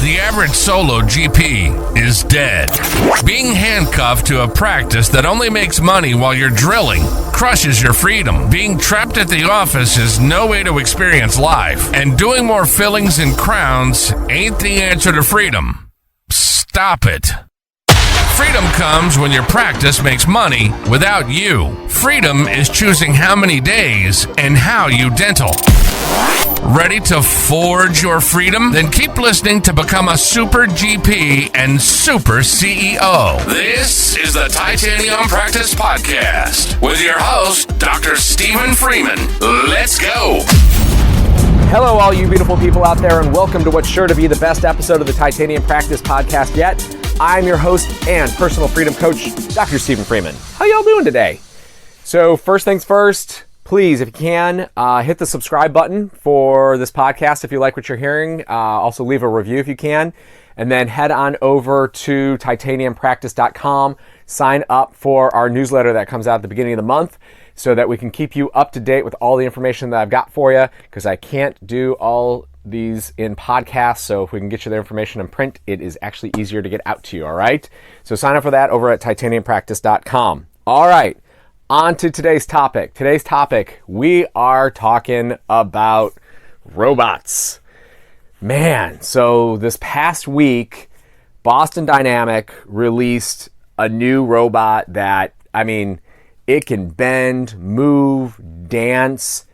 The average solo GP is dead. Being handcuffed to a practice that only makes money while you're drilling crushes your freedom. Being trapped at the office is no way to experience life, and doing more fillings and crowns ain't the answer to freedom. Stop it. Freedom comes when your practice makes money without you. Freedom is choosing how many days and how you dental. Ready to forge your freedom? Then keep listening to become a super GP and super CEO. This is the Titanium Practice Podcast with your host, Dr. Stephen Freeman. Let's go. Hello, all you beautiful people out there, and welcome to what's sure to be the best episode of the Titanium Practice Podcast yet. I'm your host and personal freedom coach, Dr. Stephen Freeman. How y'all doing today? So first things first, please, if you can, hit the subscribe button for this podcast if you like what you're hearing. Also leave a review if you can. And then head on over to titaniumpractice.com. Sign up for our newsletter that comes out at the beginning of the month so that we can keep you up to date with all the information that I've got for you, because I can't do all these in podcasts, so if we can get you the information in print, it is actually easier to get out to you, all right? So sign up for that over at titaniumpractice.com. All right, on to today's topic. Today's topic, we are talking about robots. Man, so this past week, Boston Dynamic released a new robot that, it can bend, move, dance.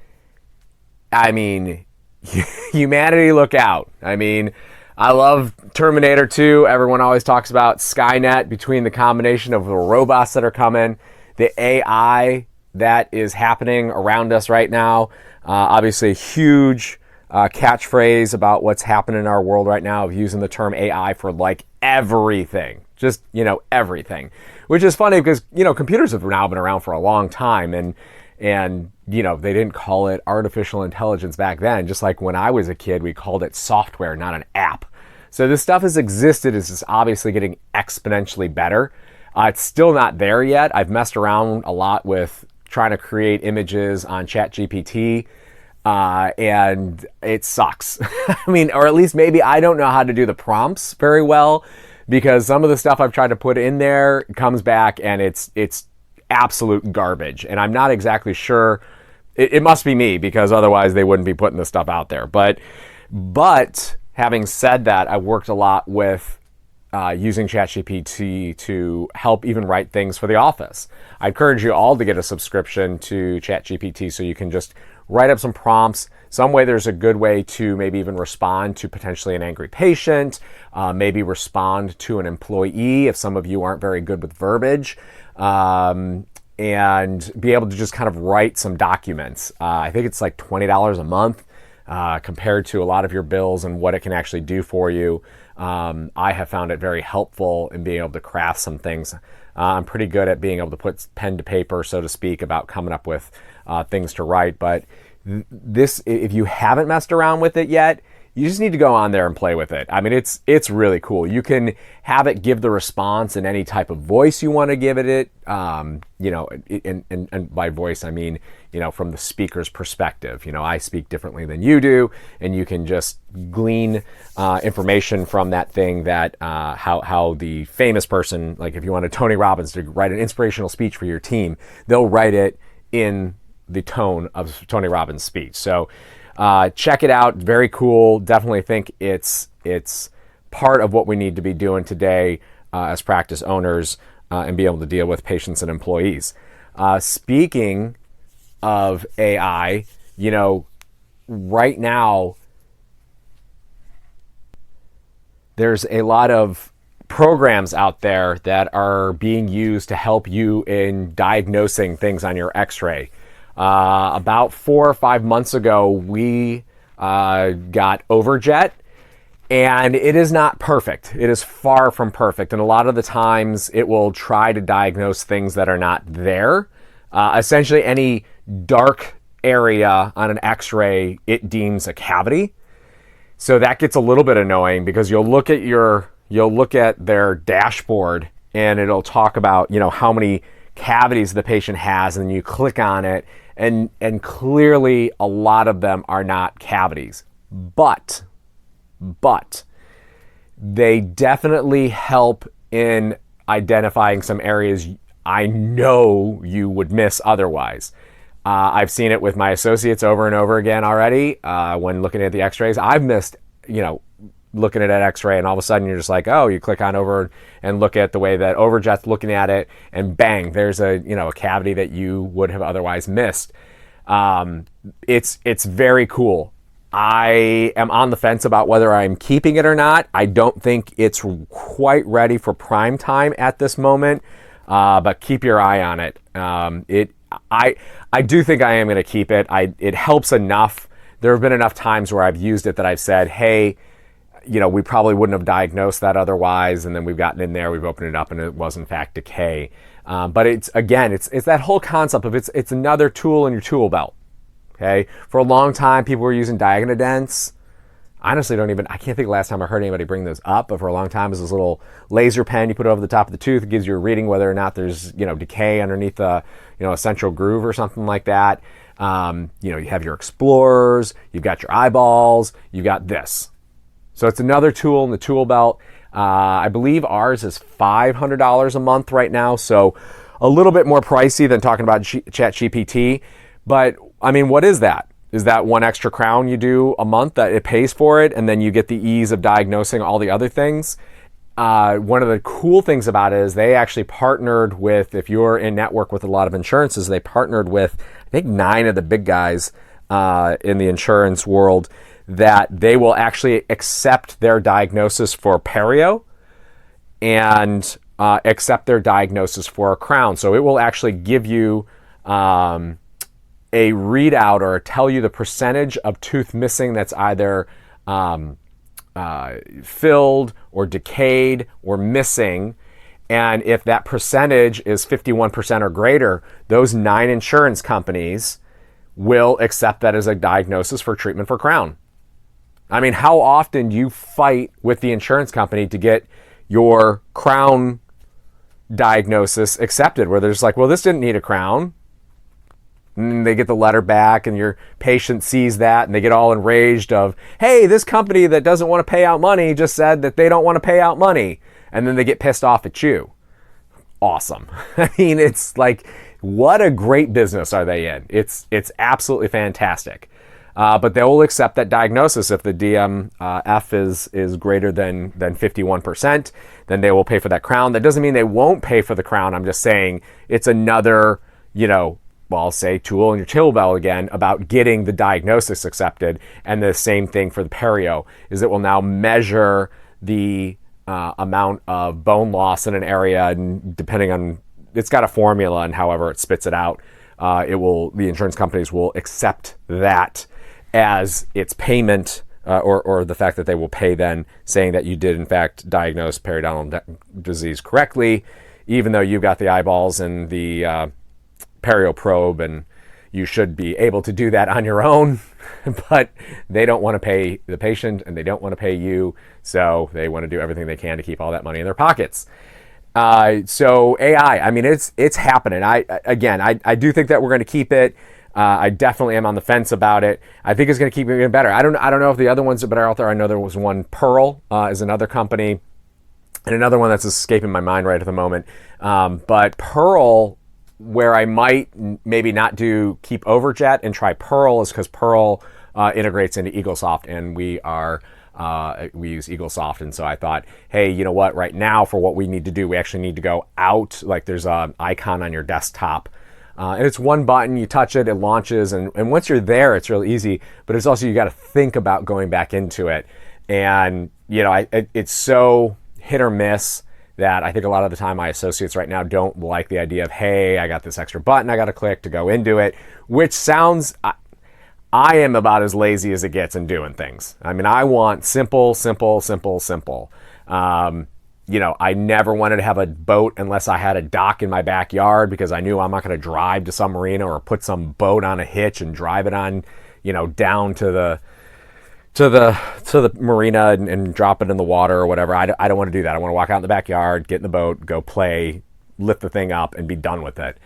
Humanity, look out. I love Terminator 2. Everyone always talks about Skynet. Between the combination of the robots that are coming, the AI that is happening around us right now, obviously a huge catchphrase about what's happening in our world right now of using the term AI for like everything. Just, everything. Which is funny because, computers have now been around for a long time, and they didn't call it artificial intelligence back then. Just like when I was a kid, we called it software, not an app. So this stuff has existed. It's just obviously getting exponentially better. It's still not there yet. I've messed around a lot with trying to create images on ChatGPT, and it sucks. Or at least maybe I don't know how to do the prompts very well, because some of the stuff I've tried to put in there comes back and it's absolute garbage, and I'm not exactly sure. It must be me, because otherwise they wouldn't be putting this stuff out there. But having said that, I worked a lot with using ChatGPT to help even write things for the office. I encourage you all to get a subscription to ChatGPT so you can just write up some prompts. Some way there's a good way to maybe even respond to potentially an angry patient, maybe respond to an employee if some of you aren't very good with verbiage. And be able to just kind of write some documents. I think it's like $20 a month compared to a lot of your bills and what it can actually do for you. I have found it very helpful in being able to craft some things. I'm pretty good at being able to put pen to paper, so to speak, about coming up with things to write. But this, if you haven't messed around with it yet, you just need to go on there and play with it. It's really cool. You can have it give the response in any type of voice you want to give it. And by voice, I mean, from the speaker's perspective. I speak differently than you do, and you can just glean information from that thing that how the famous person, like if you wanted Tony Robbins to write an inspirational speech for your team, they'll write it in the tone of Tony Robbins' speech. So check it out. Very cool. Definitely think it's part of what we need to be doing today as practice owners and be able to deal with patients and employees. Speaking of AI, right now there's a lot of programs out there that are being used to help you in diagnosing things on your x-ray. About 4 or 5 months ago, we got Overjet, and it is not perfect. It is far from perfect, and a lot of the times it will try to diagnose things that are not there. Essentially, any dark area on an x-ray, it deems a cavity. So that gets a little bit annoying, because you'll look at their dashboard, and it'll talk about, how many cavities the patient has, and then you click on it, and clearly a lot of them are not cavities. But They definitely help in identifying some areas I know you would miss otherwise. I've seen it with my associates over and over again already. When looking at the x-rays, I've missed, looking at an x-ray, and all of a sudden you're just like, oh, you click on over and look at the way that Overjet's looking at it, and bang, there's a cavity that you would have otherwise missed. It's very cool. I am on the fence about whether I'm keeping it or not. I don't think it's quite ready for prime time at this moment, but keep your eye on it. I do think I am going to keep it. It helps enough. There have been enough times where I've used it that I've said, hey, we probably wouldn't have diagnosed that otherwise, and then we've gotten in there, we've opened it up, and it was in fact decay. But it's that whole concept of it's another tool in your tool belt. Okay, for a long time, people were using Diagonodents. I honestly I can't think of the last time I heard anybody bring those up, but for a long time, it was this little laser pen you put over the top of the tooth. It gives you a reading whether or not there's, decay underneath a central groove or something like that. You have your explorers, you've got your eyeballs, you've got this. So it's another tool in the tool belt. I believe ours is $500 a month right now, so a little bit more pricey than talking about ChatGPT. But, what is that? Is that one extra crown you do a month that it pays for it, and then you get the ease of diagnosing all the other things? One of the cool things about it is they actually partnered with, if you're in network with a lot of insurances, they partnered with, I think, 9 of the big guys in the insurance world, that they will actually accept their diagnosis for perio and accept their diagnosis for a crown. So it will actually give you a readout or tell you the percentage of tooth missing that's either filled or decayed or missing. And if that percentage is 51% or greater, those 9 insurance companies will accept that as a diagnosis for treatment for crown. How often do you fight with the insurance company to get your crown diagnosis accepted, where they're just like, well, this didn't need a crown? And they get the letter back, and your patient sees that, and they get all enraged of, hey, this company that doesn't want to pay out money just said that they don't want to pay out money. And then they get pissed off at you. Awesome. It's like, what a great business are they in? It's absolutely fantastic. But they will accept that diagnosis if the DMF is greater than 51%, then they will pay for that crown. That doesn't mean they won't pay for the crown. I'm just saying it's another, I'll say tool in your tool belt again about getting the diagnosis accepted. And the same thing for the perio is it will now measure the amount of bone loss in an area, and depending on, it's got a formula, and however it spits it out, the insurance companies will accept that as its payment, or the fact that they will pay then, saying that you did in fact diagnose periodontal disease correctly, even though you've got the eyeballs and the perio probe, and you should be able to do that on your own, but they don't want to pay the patient and they don't want to pay you, so they want to do everything they can to keep all that money in their pockets. So AI, it's happening. I do think that we're going to keep it. I definitely am on the fence about it. I think it's going to keep getting better. I don't know if the other ones that are out there. I know there was one. Pearl is another company, and another one that's escaping my mind right at the moment. But Pearl, where I might maybe not keep Overjet and try Pearl, is because Pearl integrates into EagleSoft, and we use EagleSoft, and so I thought, hey, you know what? Right now, for what we need to do, we actually need to go out. Like, there's an icon on your desktop. And it's one button, you touch it, it launches, and once you're there, it's real easy. But it's also, you got to think about going back into it. And, it's so hit or miss that I think a lot of the time my associates right now don't like the idea of, hey, I got this extra button I got to click to go into it, which sounds, I am about as lazy as it gets in doing things. I want simple. I never wanted to have a boat unless I had a dock in my backyard, because I knew I'm not going to drive to some marina or put some boat on a hitch and drive it on, down to the marina and drop it in the water or whatever. I don't want to do that. I want to walk out in the backyard, get in the boat, go play, lift the thing up, and be done with it.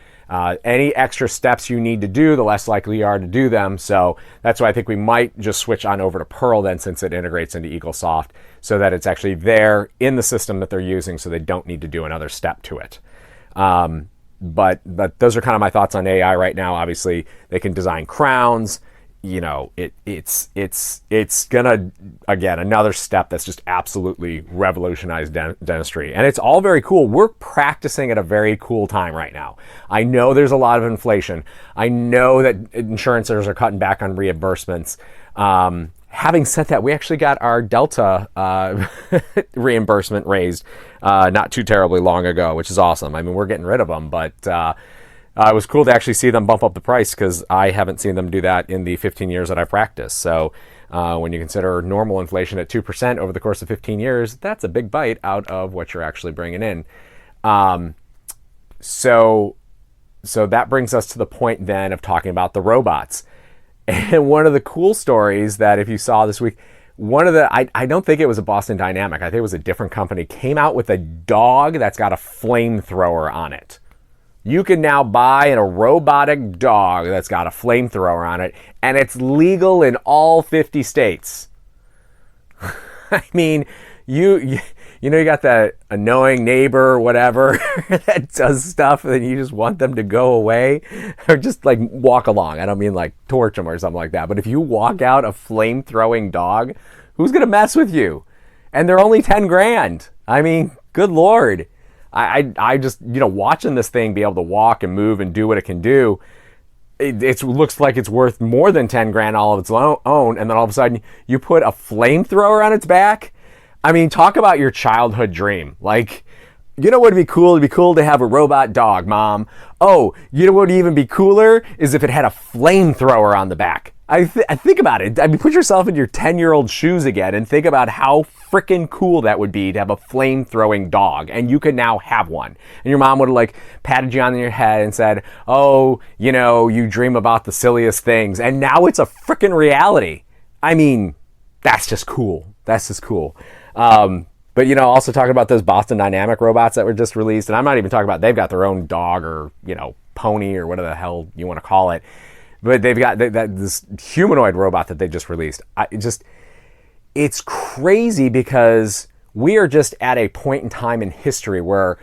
Any extra steps you need to do, the less likely you are to do them. So that's why I think we might just switch on over to Pearl then, since it integrates into EagleSoft. so that it's actually there in the system that they're using, so they don't need to do another step to it. But those are kind of my thoughts on AI right now. Obviously, they can design crowns. You know, it's gonna, again, another step that's just absolutely revolutionized dentistry, and it's all very cool. We're practicing at a very cool time right now. I know there's a lot of inflation. I know that insurances are cutting back on reimbursements. Having said that, we actually got our Delta reimbursement raised not too terribly long ago, which is awesome. I mean, we're getting rid of them, but it was cool to actually see them bump up the price, because I haven't seen them do that in the 15 years that I've practiced. So when you consider normal inflation at 2% over the course of 15 years, that's a big bite out of what you're actually bringing in. So that brings us to the point then of talking about the robots. And one of the cool stories that, if you saw this week, I don't think it was a Boston Dynamic, I think it was a different company, came out with a dog that's got a flamethrower on it. You can now buy a robotic dog that's got a flamethrower on it, and it's legal in all 50 states. I mean, you got that annoying neighbor or whatever that does stuff, and you just want them to go away, or just like walk along. I don't mean like torch them or something like that, but if you walk out a flame-throwing dog, who's gonna mess with you? And they're only 10 grand. I mean, good Lord. I just, watching this thing be able to walk and move and do what it can do, it looks like it's worth more than 10 grand all of its own, and then all of a sudden you put a flamethrower on its back. I mean, talk about your childhood dream. Like, you know what would be cool? It'd be cool to have a robot dog, Mom. Oh, you know what would even be cooler is if it had a flamethrower on the back. I think about it. I mean, put yourself in your 10-year-old shoes again and think about how freaking cool that would be to have a flame-throwing dog, and you could now have one. And your mom would have patted you on your head and said, oh, you dream about the silliest things, and now it's a freaking reality. I mean, that's just cool. That's just cool. But, also talking about those Boston Dynamic robots that were just released, and I'm not even talking about, they've got their own dog or, pony or whatever the hell you want to call it. But they've got this humanoid robot that they just released. It's crazy, because we are just at a point in time in history where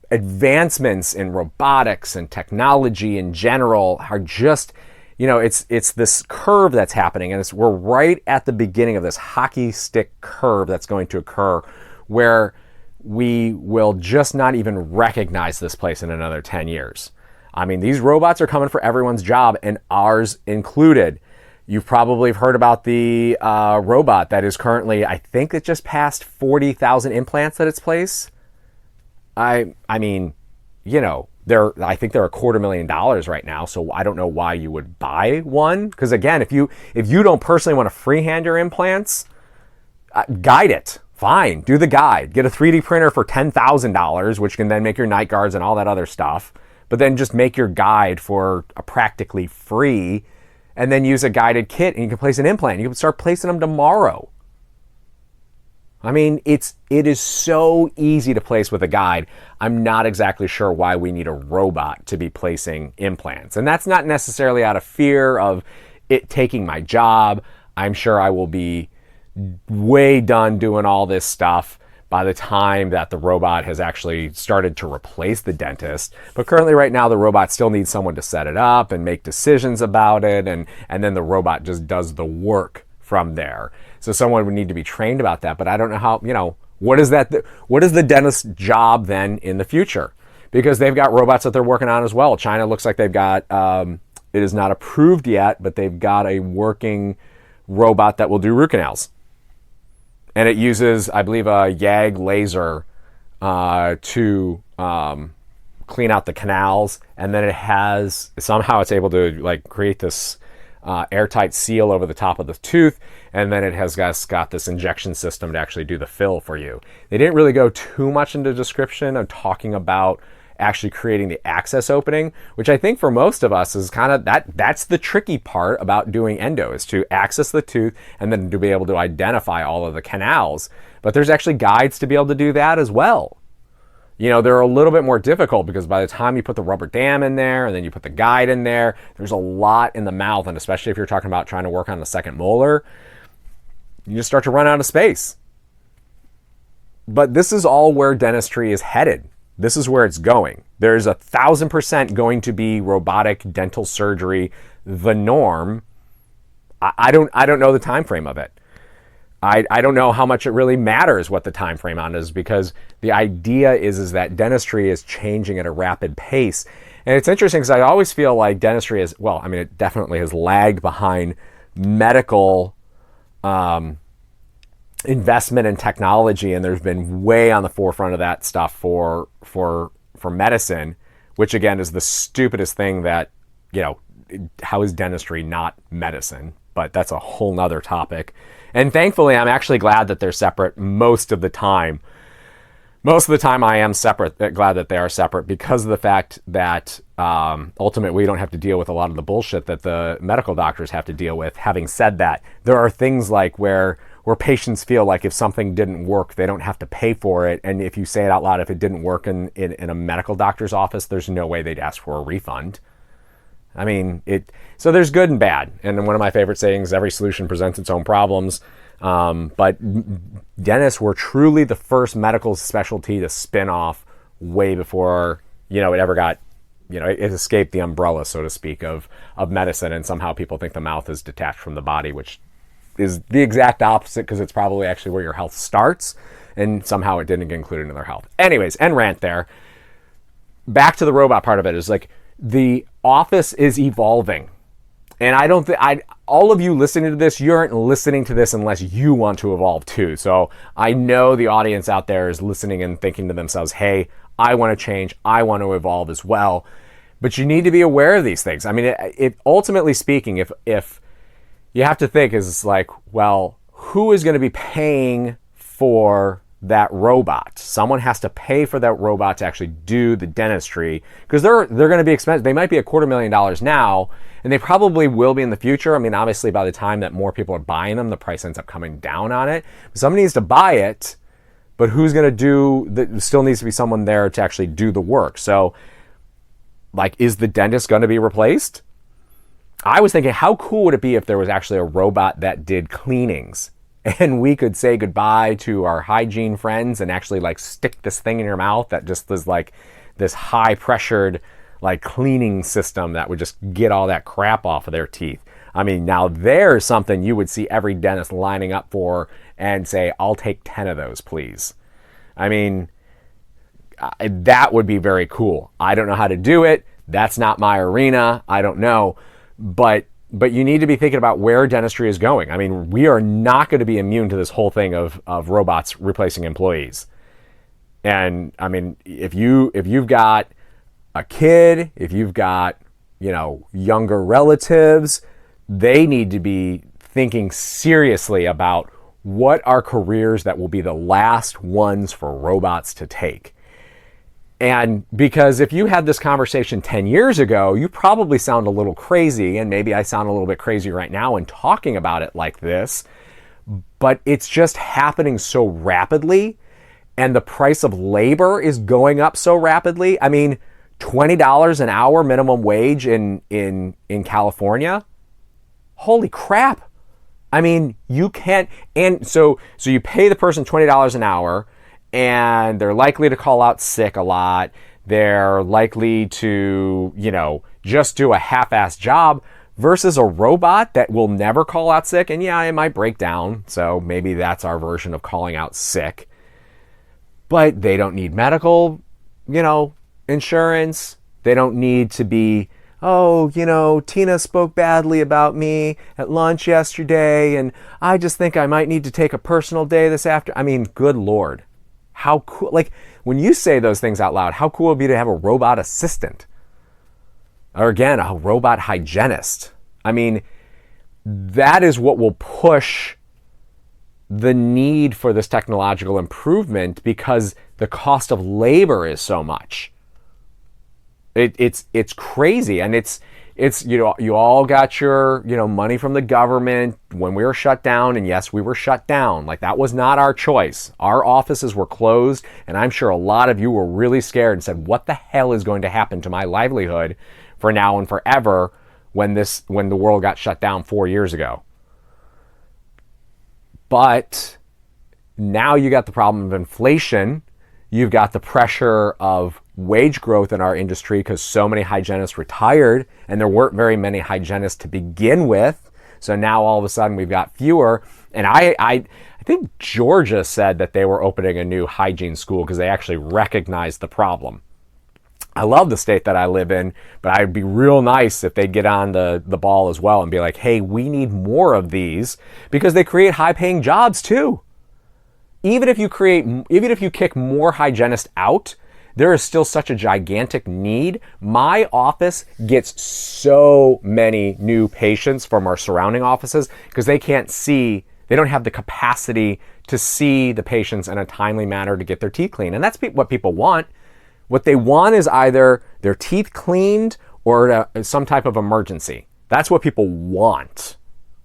advancements in robotics and technology in general are just, it's this curve that's happening, and we're right at the beginning of this hockey stick curve that's going to occur, where we will just not even recognize this place in another 10 years. I mean, these robots are coming for everyone's job, and ours included. You've probably heard about the robot that is currently, I think it just passed 40,000 implants at its place. I mean, I think they're $250,000 right now, so I don't know why you would buy one. Because again, if you don't personally want to freehand your implants, guide it. Fine, do the guide. Get a 3D printer for $10,000, which can then make your night guards and all that other stuff. But then just make your guide for practically free, and then use a guided kit, and you can place an implant. You can start placing them tomorrow. I mean, it is so easy to place with a guide. I'm not exactly sure why we need a robot to be placing implants. And that's not necessarily out of fear of it taking my job. I'm sure I will be way done doing all this stuff by the time that the robot has actually started to replace the dentist. But currently right now, the robot still needs someone to set it up and make decisions about it, and then the robot just does the work from there. So someone would need to be trained about that, but I don't know how, what is the dentist's job then in the future? Because they've got robots that they're working on as well. China looks like they've got, it is not approved yet, but they've got a working robot that will do root canals. And it uses, I believe, a YAG laser to clean out the canals. And then it's able to create this airtight seal over the top of the tooth. And then it has got this injection system to actually do the fill for you. They didn't really go too much into description of talking about actually creating the access opening, which I think for most of us is kind of that's the tricky part about doing endo, is to access the tooth and then to be able to identify all of the canals. But there's actually guides to be able to do that as well. They're a little bit more difficult, because by the time you put the rubber dam in there and then you put the guide in there, there's a lot in the mouth, and especially if you're talking about trying to work on the second molar, you just start to run out of space. But this is all where dentistry is headed. This is where it's going. There's 1,000% going to be robotic dental surgery, the norm. I don't know the time frame of it. I don't know how much it really matters what the time frame on is, because the idea is that dentistry is changing at a rapid pace. And it's interesting because I always feel like dentistry is, well, I mean, it definitely has lagged behind medical investment in technology, and there's been way on the forefront of that stuff for medicine, which again is the stupidest thing that, how is dentistry not medicine? But that's a whole nother topic. And thankfully, I'm actually glad that they're separate most of the time. Most of the time I am glad that they are separate, because of the fact that ultimately we don't have to deal with a lot of the bullshit that the medical doctors have to deal with. Having said that, there are things like where patients feel like if something didn't work, they don't have to pay for it. And if you say it out loud, if it didn't work in a medical doctor's office, there's no way they'd ask for a refund. I mean, so there's good and bad. And one of my favorite sayings, every solution presents its own problems. But dentists were truly the first medical specialty to spin off way before, it ever got, it escaped the umbrella, so to speak, of medicine. And somehow people think the mouth is detached from the body, which is the exact opposite, because it's probably actually where your health starts. And somehow it didn't get included in their health. Anyways, end rant there. Back to the robot part of it is like, the office is evolving. And I don't think, all of you listening to this, you aren't listening to this unless you want to evolve too. So I know the audience out there is listening and thinking to themselves, hey, I want to change. I want to evolve as well. But you need to be aware of these things. I mean, ultimately speaking, if you have to think is like, well, who is going to be paying for that robot? Someone has to pay for that robot to actually do the dentistry, because they're going to be expensive. They might be $250,000 now, and they probably will be in the future. I mean, obviously by the time that more people are buying them, the price ends up coming down on it. Somebody needs to buy it, but who's going to do the, still needs to be someone there to actually do the work. So like, is the dentist going to be replaced? I was thinking, how cool would it be if there was actually a robot that did cleanings, and we could say goodbye to our hygiene friends and actually like stick this thing in your mouth that just is like this high pressured like cleaning system that would just get all that crap off of their teeth. I mean, now there's something you would see every dentist lining up for and say, I'll take 10 of those, please. I mean, that would be very cool. I don't know how to do it. That's not my arena. I don't know. But you need to be thinking about where dentistry is going. I mean, we are not going to be immune to this whole thing of robots replacing employees. And I mean, if you've got a kid, if you've got, younger relatives, they need to be thinking seriously about what are careers that will be the last ones for robots to take. And because if you had this conversation 10 years ago, you probably sound a little crazy, and maybe I sound a little bit crazy right now in talking about it like this, but it's just happening so rapidly, and the price of labor is going up so rapidly. I mean, $20 an hour minimum wage in California? Holy crap. I mean, you can't, and so you pay the person $20 an hour, and they're likely to call out sick a lot. They're likely to, just do a half-assed job, versus a robot that will never call out sick. And yeah, it might break down. So maybe that's our version of calling out sick. But they don't need medical, insurance. They don't need to be, Tina spoke badly about me at lunch yesterday, and I just think I might need to take a personal day this after. I mean, good Lord. How cool, like when you say those things out loud, how cool would it be to have a robot assistant? Or again, a robot hygienist. I mean, that is what will push the need for this technological improvement, because the cost of labor is so much. It's crazy, and it's you all got your money from the government when we were shut down, and yes, we were shut down. Like, that was not our choice. Our offices were closed, and I'm sure a lot of you were really scared and said, what the hell is going to happen to my livelihood for now and forever when the world got shut down 4 years ago? But now you got the problem of inflation. You've got the pressure of wage growth in our industry because so many hygienists retired and there weren't very many hygienists to begin with. So now all of a sudden we've got fewer. And I think Georgia said that they were opening a new hygiene school because they actually recognized the problem. I love the state that I live in, but I'd be real nice if they get on the ball as well and be like, hey, we need more of these because they create high-paying jobs too. Even if you kick more hygienists out, there is still such a gigantic need. My office gets so many new patients from our surrounding offices because they don't have the capacity to see the patients in a timely manner to get their teeth cleaned. And that's what people want. What they want is either their teeth cleaned or some type of emergency. That's what people want,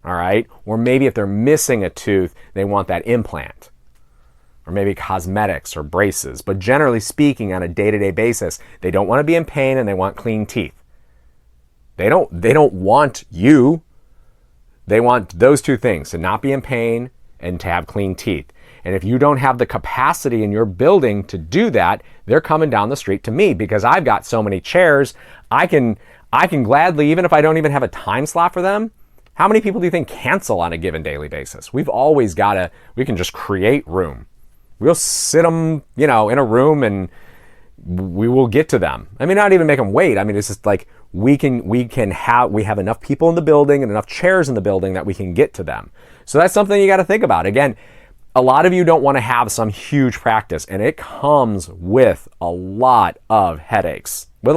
all right? Or maybe if they're missing a tooth, they want that implant. Or maybe cosmetics or braces. But generally speaking, on a day-to-day basis, they don't want to be in pain and they want clean teeth. They don't want you. They want those two things, to not be in pain and to have clean teeth. And if you don't have the capacity in your building to do that, they're coming down the street to me because I've got so many chairs. I can gladly, even if I don't even have a time slot for them, how many people do you think cancel on a given daily basis? We can just create room. We'll sit them, in a room and we will get to them. I mean, not even make them wait. I mean, it's just like we have enough people in the building and enough chairs in the building that we can get to them. So that's something you got to think about. Again, a lot of you don't want to have some huge practice, and it comes with a lot of headaches. But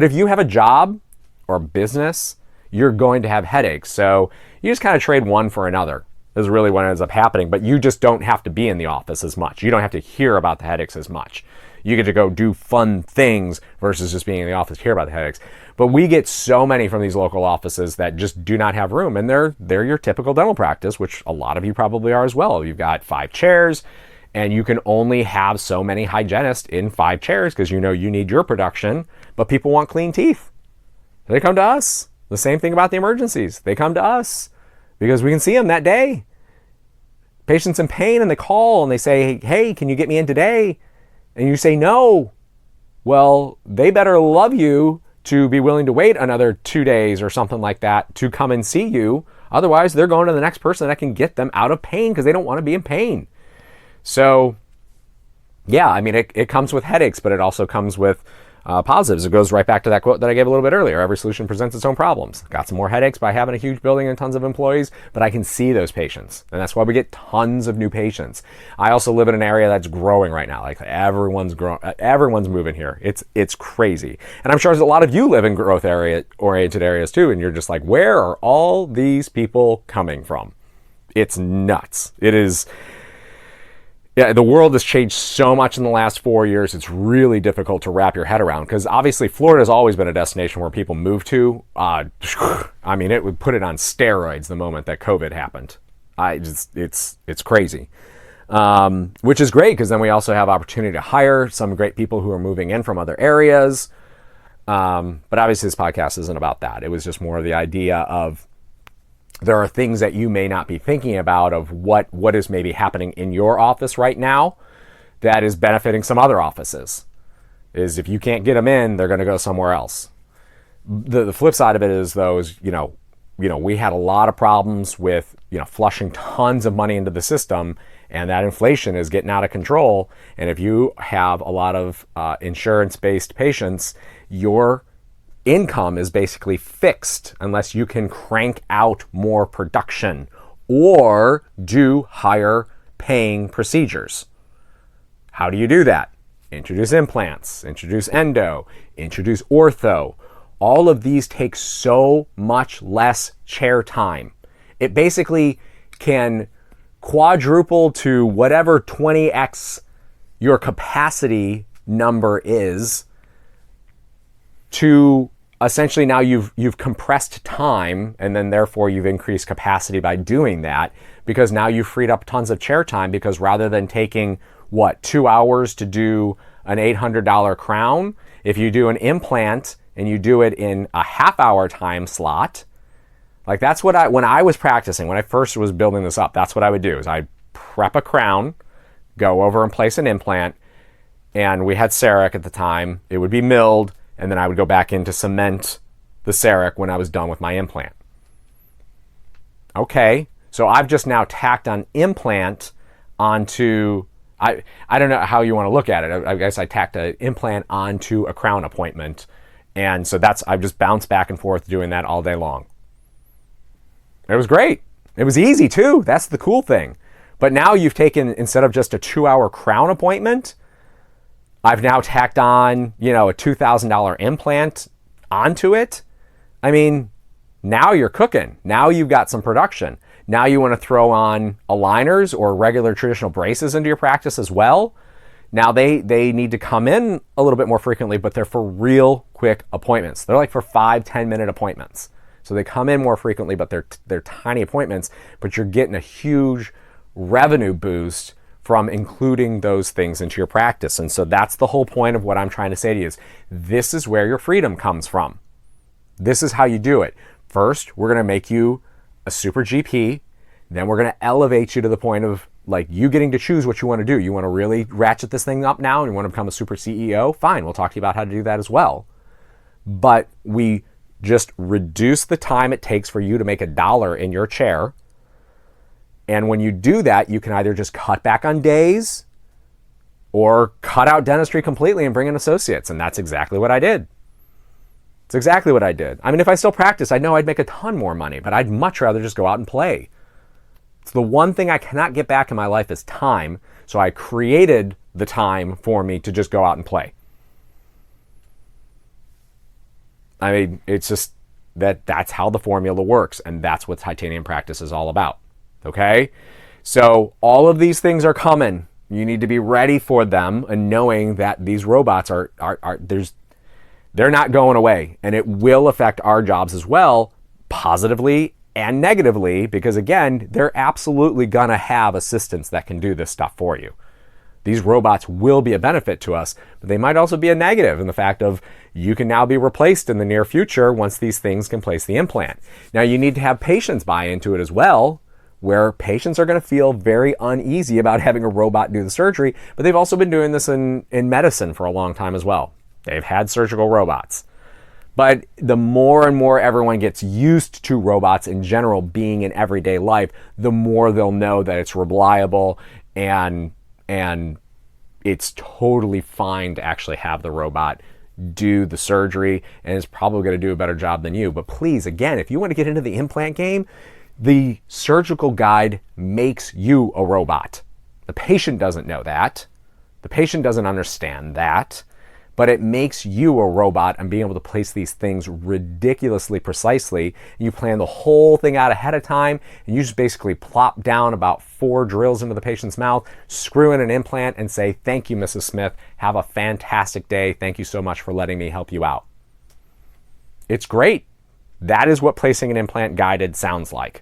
if you have a job or a business, you're going to have headaches. So you just kind of trade one for another is really what ends up happening. But you just don't have to be in the office as much. You don't have to hear about the headaches as much. You get to go do fun things versus just being in the office, hear about the headaches. But we get so many from these local offices that just do not have room. And they're your typical dental practice, which a lot of you probably are as well. You've got 5 chairs and you can only have so many hygienists in 5 chairs because you need your production, but people want clean teeth. They come to us. The same thing about the emergencies. They come to us because we can see them that day. Patients in pain and they call and they say, hey, can you get me in today? And you say no. Well, they better love you to be willing to wait another 2 days or something like that to come and see you. Otherwise, they're going to the next person that can get them out of pain because they don't want to be in pain. So, yeah, I mean, it comes with headaches, but it also comes with positives. It goes right back to that quote that I gave a little bit earlier. Every solution presents its own problems. Got some more headaches by having a huge building and tons of employees, but I can see those patients. And that's why we get tons of new patients. I also live in an area that's growing right now. Like everyone's moving here. It's crazy. And I'm sure there's a lot of you live in growth-oriented areas too, and you're just like, where are all these people coming from? It's nuts. It is. Yeah, the world has changed so much in the last 4 years. It's really difficult to wrap your head around because obviously Florida has always been a destination where people move to. I mean, it would put it on steroids the moment that COVID happened. It's crazy, which is great because then we also have opportunity to hire some great people who are moving in from other areas. But obviously this podcast isn't about that. It was just more of the idea of there are things that you may not be thinking about of what is maybe happening in your office right now that is benefiting some other offices. Is if you can't get them in, they're going to go somewhere else. The flip side of it is we had a lot of problems with flushing tons of money into the system, and that inflation is getting out of control. And if you have a lot of insurance-based patients, your income is basically fixed unless you can crank out more production or do higher paying procedures. How do you do that? Introduce implants, introduce endo, introduce ortho. All of these take so much less chair time. It basically can quadruple to whatever 20x your capacity number is to essentially now you've compressed time and then therefore you've increased capacity by doing that because now you've freed up tons of chair time because rather than taking 2 hours to do an $800 crown, if you do an implant and you do it in a half-hour time slot, like that's what when I was practicing, when I first was building this up, that's what I would do is I'd prep a crown, go over and place an implant, and we had CEREC at the time. It would be milled, and then I would go back in to cement the CEREC when I was done with my implant. Okay, so I've just now tacked on implant onto, I don't know how you want to look at it. I guess I tacked an implant onto a crown appointment. And so I've just bounced back and forth doing that all day long. It was great. It was easy too. That's the cool thing. But now you've taken, instead of just a 2-hour crown appointment, I've now tacked on, a $2,000 implant onto it. I mean, now you're cooking. Now you've got some production. Now you want to throw on aligners or regular traditional braces into your practice as well. Now they need to come in a little bit more frequently, but they're for real quick appointments. They're like for 5-10 minute appointments. So they come in more frequently, but they're tiny appointments, but you're getting a huge revenue boost from including those things into your practice. And so that's the whole point of what I'm trying to say to you is this is where your freedom comes from. This is how you do it. First, we're going to make you a super GP. Then we're going to elevate you to the point of like you getting to choose what you want to do. You want to really ratchet this thing up now and you want to become a super CEO? Fine, we'll talk to you about how to do that as well. But we just reduce the time it takes for you to make $1 in your chair. And when you do that, you can either just cut back on days or cut out dentistry completely and bring in associates. And that's exactly what I did. It's exactly what I did. I mean, if I still practiced, I know I'd make a ton more money, but I'd much rather just go out and play. It's the one thing I cannot get back in my life is time. So I created the time for me to just go out and play. I mean, it's just that's how the formula works. And that's what titanium practice is all about. Okay? So all of these things are coming. You need to be ready for them and knowing that these robots they're not going away. And it will affect our jobs as well, positively and negatively, because again, they're absolutely gonna have assistants that can do this stuff for you. These robots will be a benefit to us, but they might also be a negative in the fact of you can now be replaced in the near future once these things can place the implant. Now you need to have patients buy into it as well, where patients are going to feel very uneasy about having a robot do the surgery, but they've also been doing this in medicine for a long time as well. They've had surgical robots. But the more and more everyone gets used to robots in general being in everyday life, the more they'll know that it's reliable and it's totally fine to actually have the robot do the surgery, and it's probably going to do a better job than you. But please, again, if you want to get into the implant game, the surgical guide makes you a robot. The patient doesn't know that. The patient doesn't understand that. But it makes you a robot and being able to place these things ridiculously precisely. You plan the whole thing out ahead of time, and you just basically plop down about 4 drills into the patient's mouth, screw in an implant, and say, "Thank you, Mrs. Smith. Have a fantastic day. Thank you so much for letting me help you out." It's great. That is what placing an implant guided sounds like.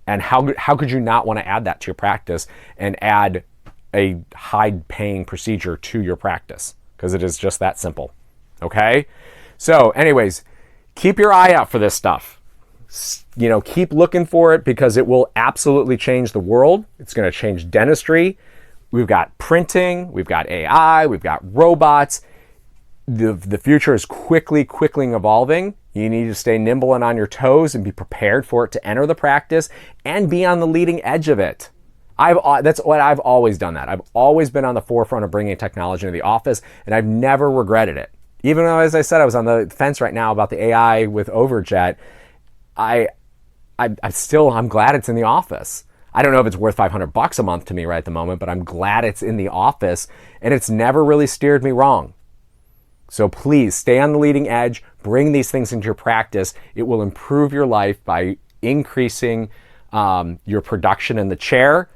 And how could you not want to add that to your practice and add a high-paying procedure to your practice? Because it is just that simple. Okay? So anyways, keep your eye out for this stuff. Keep looking for it because it will absolutely change the world. It's going to change dentistry. We've got printing, we've got AI, we've got robots. The future is quickly evolving. You need to stay nimble and on your toes and be prepared for it to enter the practice and be on the leading edge of it. That's what I've always done that. I've always been on the forefront of bringing technology into the office, and I've never regretted it. Even though, as I said, I was on the fence right now about the AI with Overjet, I'm glad it's in the office. I don't know if it's worth $500 a month to me right at the moment, but I'm glad it's in the office, and it's never really steered me wrong. So please stay on the leading edge, bring these things into your practice. It will improve your life by increasing your production in the chair,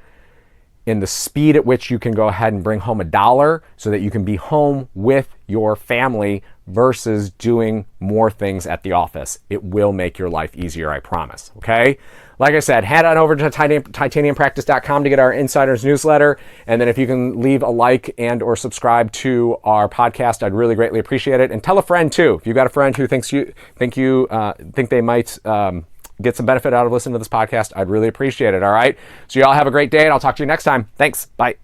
in the speed at which you can go ahead and bring home $1 so that you can be home with your family versus doing more things at the office. It will make your life easier, I promise. Okay? Like I said, head on over to titaniumpractice.com to get our insiders newsletter. And then if you can leave a like and or subscribe to our podcast, I'd really greatly appreciate it. And tell a friend too. If you've got a friend who think they might get some benefit out of listening to this podcast, I'd really appreciate it. All right. So y'all have a great day, and I'll talk to you next time. Thanks. Bye.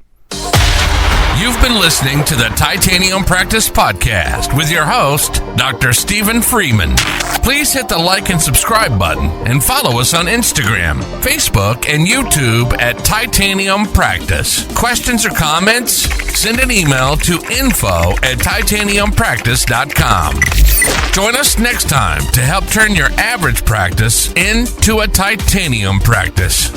You've been listening to the Titanium Practice Podcast with your host, Dr. Stephen Freeman. Please hit the like and subscribe button and follow us on Instagram, Facebook, and YouTube at Titanium Practice. Questions or comments? Send an email to info@titaniumpractice.com. Join us next time to help turn your average practice into a titanium practice.